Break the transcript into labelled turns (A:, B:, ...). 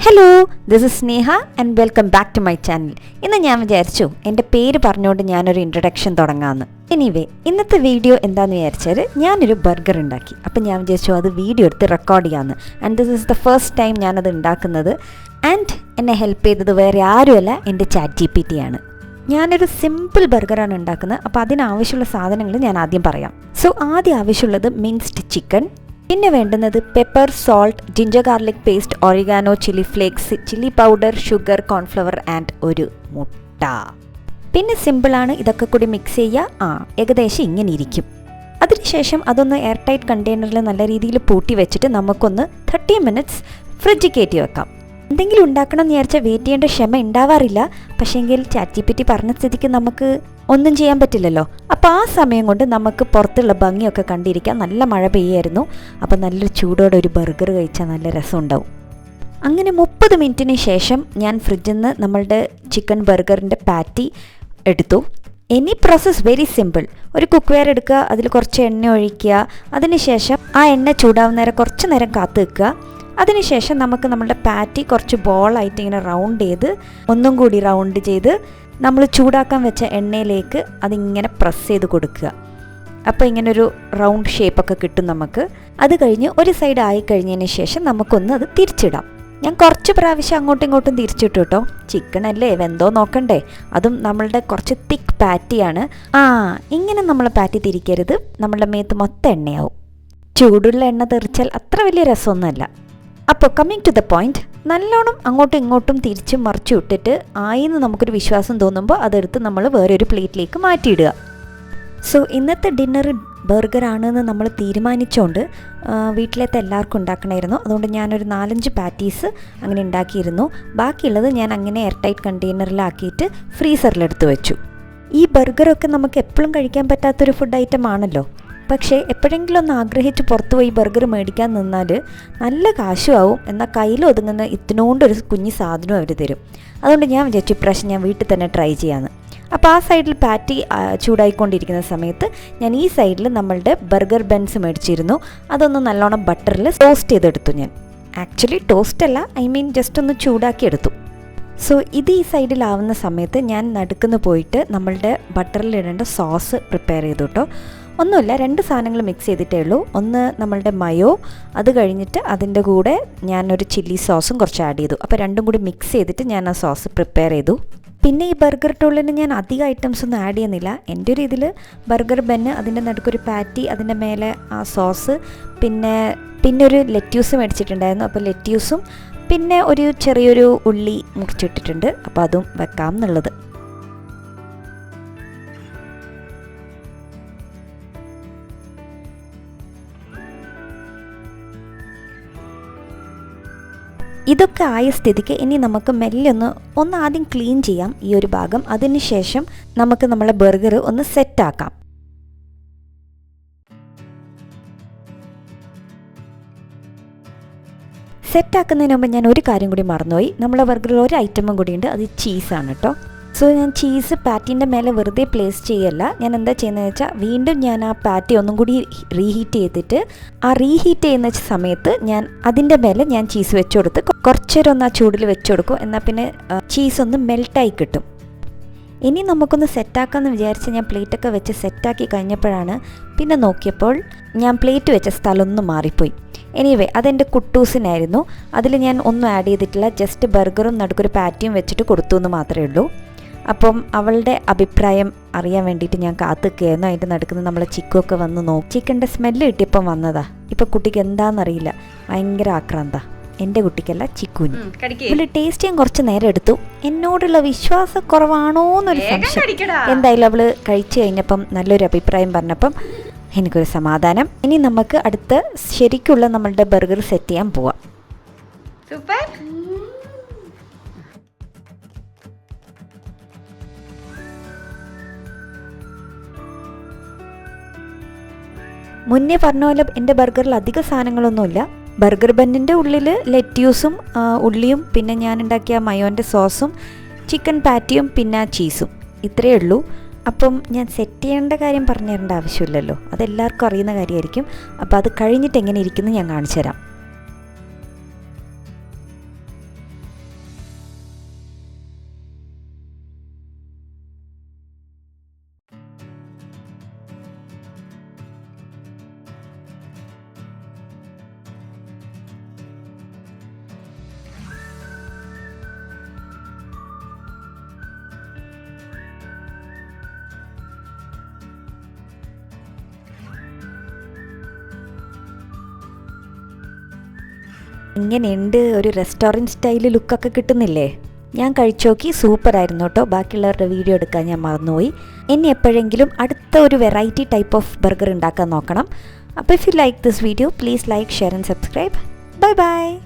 A: Hello, this is Sneha and welcome back to my channel. ഇന്ന് ഞാൻ വിചാരിച്ചു എൻ്റെ പേര് പറഞ്ഞുകൊണ്ട് ഞാനൊരു ഇൻട്രൊഡക്ഷൻ തുടങ്ങാമെന്ന്. എനിവേ, ഇന്നത്തെ വീഡിയോ എന്താണെന്ന് വിചാരിച്ചാൽ ഞാനൊരു ബർഗർ ഉണ്ടാക്കി. അപ്പം ഞാൻ വിചാരിച്ചു അത് വീഡിയോ എടുത്ത് റെക്കോർഡ് ചെയ്യാമെന്ന്. And this is the first time ഞാനത് ഉണ്ടാക്കുന്നത്. ആൻഡ് എന്നെ ഹെൽപ്പ് ചെയ്തത് വേറെ ആരുമല്ല, എൻ്റെ ChatGPT ആണ്. ഞാനൊരു സിമ്പിൾ ബർഗറാണ് ഉണ്ടാക്കുന്നത്. അപ്പോൾ അതിനാവശ്യമുള്ള സാധനങ്ങൾ ഞാൻ ആദ്യം പറയാം. സോ ആദ്യം ആവശ്യമുള്ളത് മിൻസ്ഡ് ചിക്കൻ, പിന്നെ വേണ്ടുന്നത് pepper, salt, ginger garlic paste, oregano, chilli flakes, chilli powder, sugar, cornflour and ഒരു മുട്ട. പിന്നെ സിമ്പിളാണ്, ഇതൊക്കെ കൂടി മിക്സ് ചെയ്യുക. ഏകദേശം ഇങ്ങനെ ഇരിക്കും. അതിനുശേഷം അതൊന്ന് എയർ ടൈറ്റ് കണ്ടെയ്നറിൽ നല്ല രീതിയിൽ പൂട്ടി വെച്ചിട്ട് നമുക്കൊന്ന് 30 മിനിറ്റ്സ് ഫ്രിഡ്ജിൽ കയറ്റി വെക്കാം. എന്തെങ്കിലും ഉണ്ടാക്കണം എന്ന് വിചാരിച്ചാൽ വെയിറ്റ് ചെയ്യേണ്ട ക്ഷമ ഉണ്ടാവാറില്ല. പക്ഷേങ്കിൽ ChatGPT പറഞ്ഞ സ്ഥിതിക്ക് നമുക്ക് ഒന്നും ചെയ്യാൻ പറ്റില്ലല്ലോ. അപ്പോൾ ആ സമയം കൊണ്ട് നമുക്ക് പുറത്തുള്ള ഭംഗിയൊക്കെ കണ്ടിരിക്കാം. നല്ല മഴ പെയ്യായിരുന്നു. അപ്പോൾ നല്ലൊരു ചൂടോടെ ഒരു ബർഗർ കഴിച്ചാൽ നല്ല രസമുണ്ടാവും. അങ്ങനെ 30 മിനിറ്റിന് ശേഷം ഞാൻ ഫ്രിഡ്ജിൽ നിന്ന് നമ്മളുടെ ചിക്കൻ ബർഗറിൻ്റെ പാറ്റി എടുത്തു. ഇനി പ്രോസസ്സ് വെരി സിമ്പിൾ. ഒരു കുക്ക് വെയർ എടുക്കുക, അതിൽ കുറച്ച് എണ്ണ ഒഴിക്കുക. അതിനുശേഷം ആ എണ്ണ ചൂടാവുന്ന നേരം കുറച്ച് നേരം കാത്തു വെക്കുക. അതിനുശേഷം നമുക്ക് നമ്മളുടെ പാറ്റി കുറച്ച് ബോളായിട്ട് ഇങ്ങനെ റൗണ്ട് ചെയ്ത് ഒന്നും കൂടി റൗണ്ട് ചെയ്ത് നമ്മൾ ചൂടാക്കാൻ വെച്ച എണ്ണയിലേക്ക് അതിങ്ങനെ പ്രസ് ചെയ്ത് കൊടുക്കുക. അപ്പോൾ ഇങ്ങനൊരു റൗണ്ട് ഷേപ്പൊക്കെ കിട്ടും നമുക്ക്. അത് കഴിഞ്ഞ് ഒരു സൈഡ് ആയി കഴിഞ്ഞതിന് ശേഷം നമുക്കൊന്ന് അത് തിരിച്ചിടാം. ഞാൻ കുറച്ച് പ്രാവശ്യം അങ്ങോട്ടും ഇങ്ങോട്ടും തിരിച്ചിട്ടു കേട്ടോ. ചിക്കൻ അല്ലേ, വെന്തോ നോക്കണ്ടേ. അതും നമ്മളുടെ കുറച്ച് തിക്ക് പാറ്റിയാണ്. ഇങ്ങനെ നമ്മൾ പാറ്റി തിരിക്കരുത്, നമ്മളുടെ മേത്ത് മൊത്തം എണ്ണയാവും. ചൂടുള്ള എണ്ണ തെറിച്ചാൽ അത്ര വലിയ രസമൊന്നുമല്ല. അപ്പോൾ കമ്മിങ് ടു ദ പോയിന്റ്, നല്ലോണം അങ്ങോട്ടും ഇങ്ങോട്ടും തിരിച്ചും മറിച്ചു ഇട്ടിട്ട് ആയിന്ന് നമുക്കൊരു വിശ്വാസം തോന്നുമ്പോൾ അതെടുത്ത് നമ്മൾ വേറൊരു പ്ലേറ്റിലേക്ക് മാറ്റിയിടുക. സോ ഇന്നത്തെ ഡിന്നർ ബർഗറാണെന്ന് നമ്മൾ തീരുമാനിച്ചുകൊണ്ട് വീട്ടിലത്തെ എല്ലാവർക്കും ഉണ്ടാക്കണമായിരുന്നു. അതുകൊണ്ട് ഞാനൊരു 4-5 പാറ്റീസ് അങ്ങനെ ഉണ്ടാക്കിയിരുന്നു. ബാക്കിയുള്ളത് ഞാൻ അങ്ങനെ എയർ ടൈറ്റ് കണ്ടെയ്നറിലാക്കിയിട്ട് ഫ്രീസറിലെടുത്ത് വെച്ചു. ഈ ബർഗറൊക്കെ നമുക്ക് എപ്പോഴും കഴിക്കാൻ പറ്റാത്തൊരു ഫുഡ് ഐറ്റം ആണല്ലോ. പക്ഷേ എപ്പോഴെങ്കിലും ഒന്ന് ആഗ്രഹിച്ച് പുറത്ത് പോയി ബർഗർ മേടിക്കാൻ നിന്നാൽ നല്ല കാശും ആവും. എന്നാൽ കയ്യിൽ ഒതുങ്ങുന്ന ഇതിനോണ്ടൊരു കുഞ്ഞു സാധനവും അവർ തരും. അതുകൊണ്ട് ഞാൻ വിചാരിച്ചു ഇപ്രാവശ്യം ഞാൻ വീട്ടിൽ തന്നെ ട്രൈ ചെയ്യാമെന്ന്. അപ്പോൾ ആ സൈഡിൽ പാറ്റി ചൂടായിക്കൊണ്ടിരിക്കുന്ന സമയത്ത് ഞാൻ ഈ സൈഡിൽ നമ്മളുടെ ബർഗർ ബൻസ് മേടിച്ചിരുന്നു. അതൊന്ന് നല്ലോണം ബട്ടറിൽ ടോസ്റ്റ് ചെയ്തെടുത്തു. ഞാൻ ആക്ച്വലി ടോസ്റ്റ് അല്ല, ജസ്റ്റ് ഒന്ന് ചൂടാക്കിയെടുത്തു. സോ ഇത് ഈ സൈഡിലാവുന്ന സമയത്ത് ഞാൻ നടുക്കുന്ന് പോയിട്ട് നമ്മളുടെ ബട്ടറിലിടേണ്ട സോസ് പ്രിപ്പയർ ചെയ്തു കേട്ടോ. ഒന്നുമില്ല, 2 സാധനങ്ങൾ മിക്സ് ചെയ്തിട്ടേ ഉള്ളൂ. ഒന്ന് നമ്മളുടെ മയോ, അത് കഴിഞ്ഞിട്ട് അതിൻ്റെ കൂടെ ഞാനൊരു ചില്ലി സോസും കുറച്ച് ആഡ് ചെയ്തു. അപ്പോൾ രണ്ടും കൂടി മിക്സ് ചെയ്തിട്ട് ഞാൻ ആ സോസ് പ്രിപ്പയർ ചെയ്തു. പിന്നെ ഈ ബർഗർ ടോളിന് ഞാൻ അധികം ഐറ്റംസ് ഒന്നും ആഡ് ചെയ്യുന്നില്ല. എൻ്റെ ഒരു ഇതിൽ ബർഗർ ബന്ന്, അതിൻ്റെ നടുക്കൊരു പാറ്റി, അതിൻ്റെ മേലെ ആ സോസ്, പിന്നെ ഒരു ലെറ്റ്യൂസ് മേടിച്ചിട്ടുണ്ടായിരുന്നു. അപ്പോൾ ലെറ്റ്യൂസും പിന്നെ ഒരു ചെറിയൊരു ഉള്ളി മുറിച്ചിട്ടിട്ടുണ്ട്. അപ്പോൾ അതും വെക്കാം എന്നുള്ളത്. ഇതൊക്കെ ആയ സ്ഥിതിക്ക് ഇനി നമുക്ക് മെല്ലെ ഒന്ന് ആദ്യം ക്ലീൻ ചെയ്യാം ഈ ഒരു ഭാഗം. അതിനുശേഷം നമുക്ക് നമ്മളെ ബർഗർ ഒന്ന് സെറ്റാക്കാം. സെറ്റാക്കുന്നതിന് മുമ്പ് ഞാൻ ഒരു കാര്യം കൂടി മറന്നുപോയി. നമ്മളെ ബർഗറിൽ ഒരു ഐറ്റമും കൂടിയുണ്ട്, അത് ചീസാണ് കേട്ടോ. സോ ഞാൻ ചീസ് പാറ്റിൻ്റെ മേലെ വെറുതെ പ്ലേസ് ചെയ്യല്ല. ഞാൻ എന്താ ചെയ്യുന്നതെന്ന് വെച്ചാൽ വീണ്ടും ഞാൻ ആ പാറ്റി ഒന്നും കൂടി റീഹീറ്റ് ചെയ്തിട്ട് ആ റീഹീറ്റ് ചെയ്യുന്ന സമയത്ത് ഞാൻ അതിൻ്റെ മേലെ ഞാൻ ചീസ് വെച്ച് കൊടുത്ത് കുറച്ചേരം ഒന്ന് ആ ചൂടിൽ വെച്ച് കൊടുക്കും. എന്നാൽ പിന്നെ ചീസ് ഒന്ന് മെൽട്ടായി കിട്ടും. ഇനി നമുക്കൊന്ന് സെറ്റാക്കാമെന്ന് വിചാരിച്ച് ഞാൻ പ്ലേറ്റൊക്കെ വെച്ച് സെറ്റാക്കി കഴിഞ്ഞപ്പോഴാണ് പിന്നെ നോക്കിയപ്പോൾ ഞാൻ പ്ലേറ്റ് വെച്ച സ്ഥലമൊന്നും മാറിപ്പോയി. എനിവേ, അതെൻ്റെ കുട്ടൂസിനായിരുന്നു. അതിൽ ഞാൻ ഒന്നും ആഡ് ചെയ്തിട്ടില്ല. ജസ്റ്റ് ബർഗറും നടുക്കൊരു പാറ്റിയും വെച്ചിട്ട് കൊടുത്തു എന്ന് മാത്രമേ ഉള്ളൂ. അപ്പം അവളുടെ അഭിപ്രായം അറിയാൻ വേണ്ടിയിട്ട് ഞാൻ കാത്തുകയായിരുന്നു. അതിൻ്റെ നടുക്കുന്ന നമ്മളെ ചിക്കുമൊക്കെ വന്ന് നോക്കി. ചിക്കൻ്റെ സ്മെല്ല് കിട്ടിയപ്പം വന്നതാ. ഇപ്പം കുട്ടിക്ക് എന്താണെന്നറിയില്ല, ഭയങ്കര ആക്രാന്ത. എൻ്റെ കുട്ടിക്കല്ല, ചിക്കുവിന്. ഇവള് ടേസ്റ്റ് ചെയ്യാൻ കുറച്ച് നേരം എടുത്തു. എന്നോടുള്ള വിശ്വാസക്കുറവാണോ എന്നൊരു സംശയം. എന്തായാലും അവള് കഴിച്ചു കഴിഞ്ഞപ്പം നല്ലൊരു അഭിപ്രായം പറഞ്ഞപ്പം എനിക്കൊരു സമാധാനം. ഇനി നമുക്ക് അടുത്ത ശരിക്കുള്ള നമ്മളുടെ ബർഗർ സെറ്റ് ചെയ്യാൻ പോവാം.
B: സൂപ്പർ.
A: മുന്നേ പറഞ്ഞ പോലെ എൻ്റെ ബർഗറിൽ അധിക സാധനങ്ങളൊന്നുമില്ല. ബർഗർ ബന്നിൻ്റെ ഉള്ളിൽ ലെറ്റ്യൂസും ഉള്ളിയും പിന്നെ ഞാൻ ഉണ്ടാക്കിയ മയോൻ്റെ സോസും ചിക്കൻ പാറ്റിയും പിന്നെ ചീസും, ഇത്രയേ ഉള്ളൂ. അപ്പം ഞാൻ സെറ്റ് ചെയ്യേണ്ട കാര്യം പറഞ്ഞു തരേണ്ട ആവശ്യമില്ലല്ലോ, അതെല്ലാവർക്കും അറിയുന്ന കാര്യമായിരിക്കും. അപ്പോൾ അത് കഴിഞ്ഞിട്ട് എങ്ങനെ ഇരിക്കുന്നു ഞാൻ കാണിച്ചു തരാം. ഇങ്ങനെയുണ്ട്, ഒരു റെസ്റ്റോറൻറ്റ് സ്റ്റൈൽ ലുക്കൊക്കെ കിട്ടുന്നില്ലേ? ഞാൻ കഴിച്ചു നോക്കി, സൂപ്പറായിരുന്നു കേട്ടോ. ബാക്കിയുള്ളവരുടെ വീഡിയോ എടുക്കാൻ ഞാൻ മറന്നുപോയി. ഇനി എപ്പോഴെങ്കിലും അടുത്ത ഒരു വെറൈറ്റി ടൈപ്പ് ഓഫ് ബർഗർ ഉണ്ടാക്കാൻ നോക്കണം. അപ്പോൾ if you like this video, please like, share and subscribe. Bye bye.